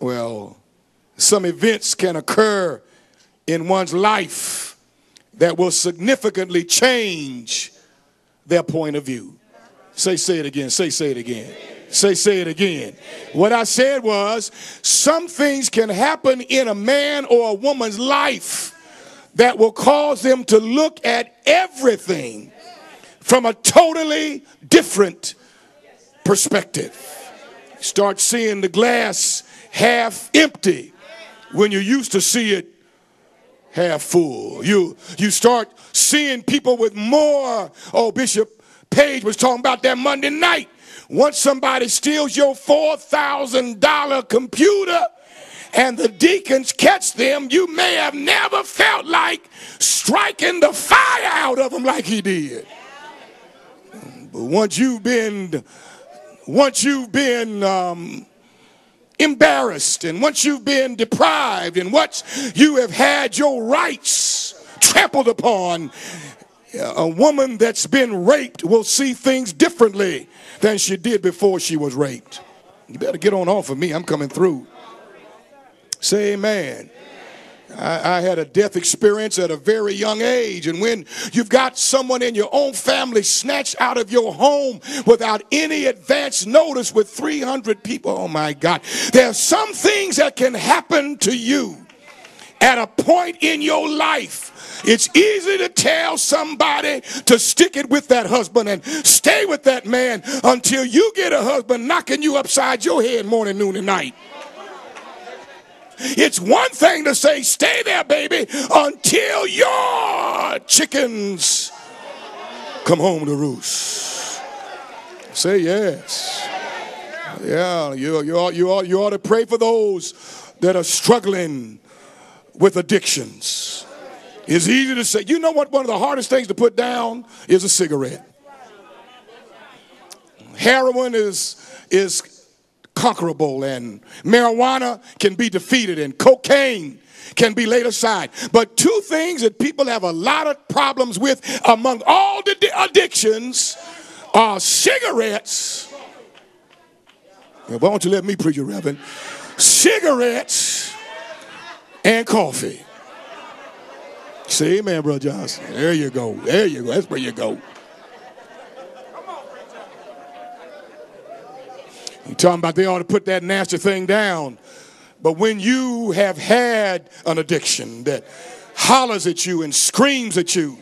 Well, some events can occur in one's life that will significantly change their point of view. Say it again. Say it again. Say it again. What I said was, some things can happen in a man or a woman's life that will cause them to look at everything from a totally different perspective. Start seeing the glass half empty when you used to see it half full. You start seeing people with more. Oh, Bishop Page was talking about that Monday night. Once somebody steals your $4,000 computer and the deacons catch them, you may have never felt like striking the fire out of them like he did. But once you've been embarrassed, and once you've been deprived, and once you have had your rights trampled upon, a woman that's been raped will see things differently than she did before she was raped. You better get on off of me. I'm coming through. Say amen. I had a death experience at a very young age, and when you've got someone in your own family snatched out of your home without any advance notice with 300 people, oh my God, there are some things that can happen to you at a point in your life. It's easy to tell somebody to stick it with that husband and stay with that man until you get a husband knocking you upside your head morning, noon, and night. It's one thing to say, stay there, baby, until your chickens come home to roost. Say yes. Yeah, you ought to pray for those that are struggling with addictions. It's easy to say. You know what? One of the hardest things to put down is a cigarette. Heroin is conquerable, and marijuana can be defeated, and cocaine can be laid aside. But two things that people have a lot of problems with among all the addictions are cigarettes. Why don't you let me preach, Reverend? Cigarettes and coffee. Say amen, Brother Johnson. There you go. There you go. That's where you go. You're talking about they ought to put that nasty thing down. But when you have had an addiction that hollers at you and screams at you,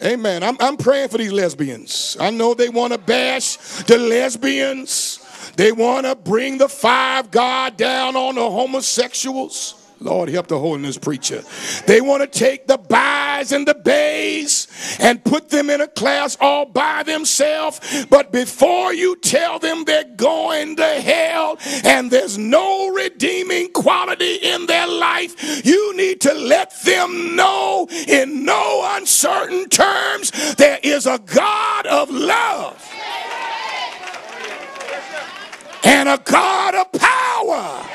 amen, I'm praying for these lesbians. I know they want to bash the lesbians. They want to bring the fire of God down on the homosexuals. Lord, help the holiness preacher. They want to take the bis and the bays and put them in a class all by themselves. But before you tell them they're going to hell and there's no redeeming quality in their life, you need to let them know in no uncertain terms there is a God of love and a God of power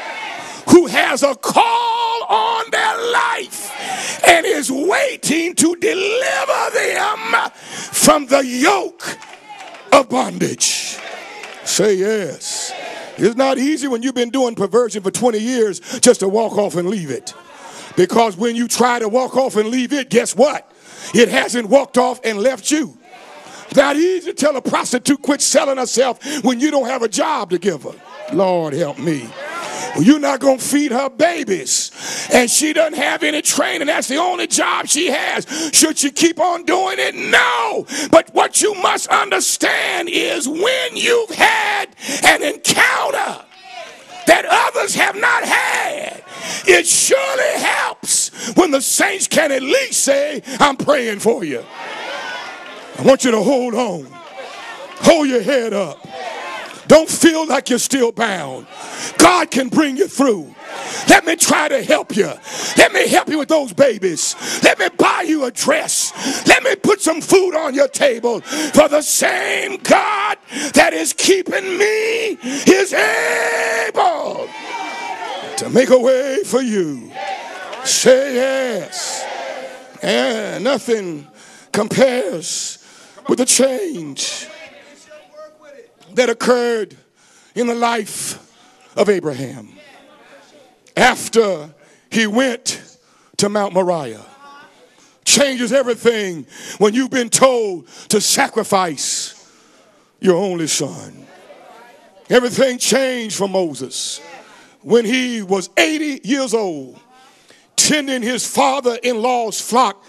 who has a call on their life and is waiting to deliver them from the yoke of bondage. Say yes. It's not easy when you've been doing perversion for 20 years just to walk off and leave it. Because when you try to walk off and leave it, guess what? It hasn't walked off and left you. It's not easy to tell a prostitute quit selling herself when you don't have a job to give her. Lord help me. You're not going to feed her babies, and she doesn't have any training. That's the only job she has. Should she keep on doing it? No. But what you must understand is when you've had an encounter that others have not had, it surely helps when the saints can at least say, I'm praying for you. I want you to hold on. Hold your head up. Don't feel like you're still bound. God can bring you through. Let me try to help you. Let me help you with those babies. Let me buy you a dress. Let me put some food on your table. For the same God that is keeping me is able to make a way for you. Say yes. And nothing compares with the change that occurred in the life of Abraham. after he went to Mount Moriah. Changes everything when you've been told to sacrifice your only son. Everything changed for Moses when he was 80 years old, tending his father-in-law's flock,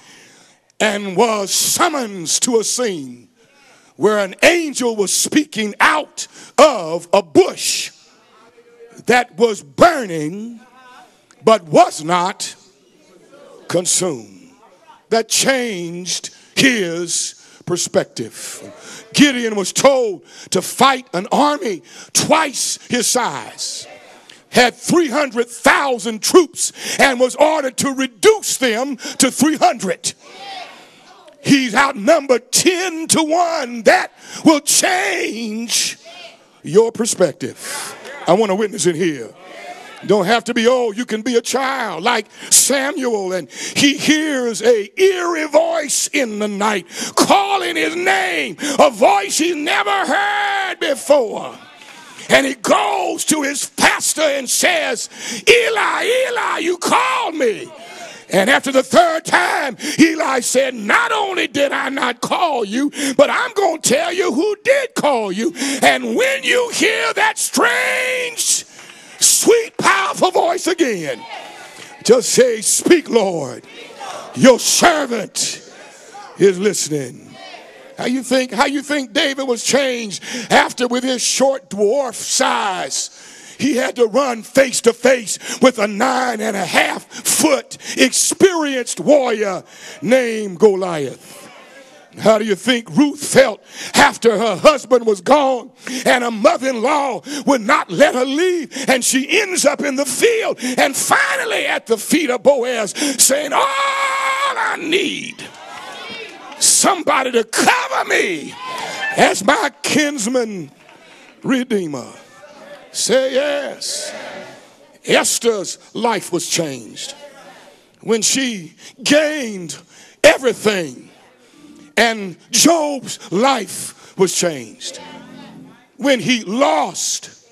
and was summoned to a scene where an angel was speaking out of a bush that was burning but was not consumed. That changed his perspective. Gideon was told to fight an army twice his size, had 300,000 troops, and was ordered to reduce them to 300. He's outnumbered 10 to 1. That will change your perspective. I want a witness in here. Don't have to be old. You can be a child like Samuel, and he hears a eerie voice in the night calling his name, a voice he's never heard before. And he goes to his pastor and says, Eli, Eli, you called me. And after the third time, Eli said, not only did I not call you, but I'm going to tell you who did call you. And when you hear that strange, sweet, powerful voice again, just say, speak, Lord. Your servant is listening. How you think David was changed after, with his short dwarf size, he had to run face to face with a 9.5-foot experienced warrior named Goliath? How do you think Ruth felt after her husband was gone and her mother-in-law would not let her leave, and she ends up in the field and finally at the feet of Boaz saying, all I need, somebody to cover me as my kinsman redeemer. Say yes. Esther's life was changed when she gained everything, and Job's life was changed when he lost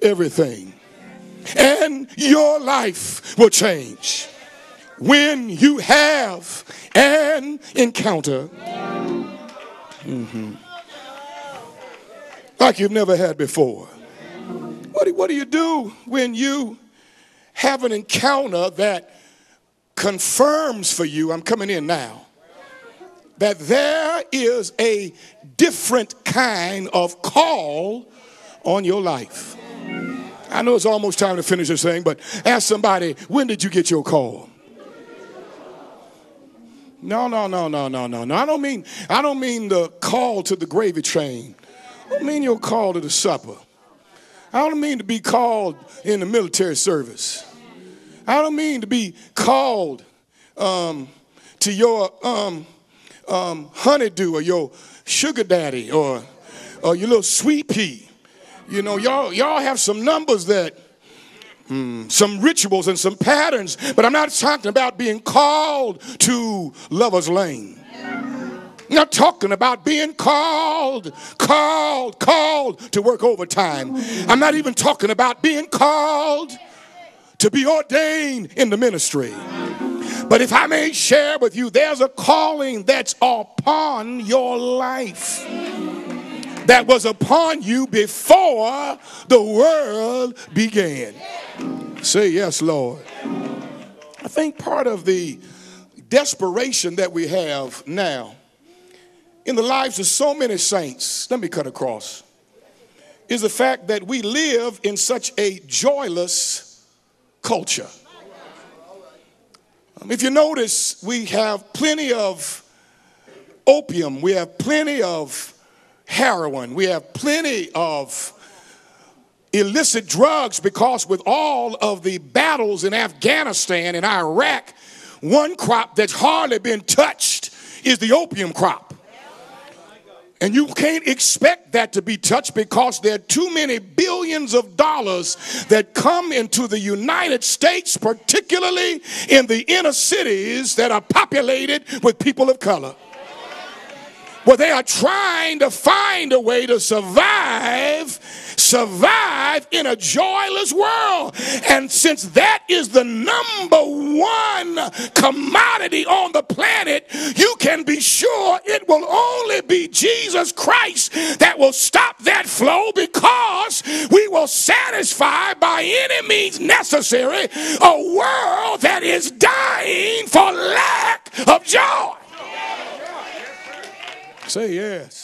everything. And your life will change when you have an encounter like you've never had before. What do you do when you have an encounter that confirms for you, I'm coming in now, that there is a different kind of call on your life? I know it's almost time to finish this thing, but ask somebody, when did you get your call? No. I don't mean the call to the gravy train. I don't mean your call to the supper. I don't mean to be called in the military service. I don't mean to be called to your honeydew or your sugar daddy or your little sweet pea. You know, y'all have some numbers that, some rituals and some patterns, but I'm not talking about being called to Lover's Lane. I'm not talking about being called to work overtime. I'm not even talking about being called to be ordained in the ministry. But if I may share with you, there's a calling that's upon your life that was upon you before the world began. Say yes, Lord. I think part of the desperation that we have now in the lives of so many saints, let me cut across, is the fact that we live in such a joyless culture. If you notice, we have plenty of opium, we have plenty of heroin, we have plenty of illicit drugs, because with all of the battles in Afghanistan and Iraq, one crop that's hardly been touched is the opium crop. And you can't expect that to be touched because there are too many billions of dollars that come into the United States, particularly in the inner cities that are populated with people of color, where they are trying to find a way to survive survive in a joyless world. And since that is the number one commodity on the planet, you can be sure it will only be Jesus Christ that will stop that flow, because we will satisfy by any means necessary a world that is dying for lack of joy. Say yes.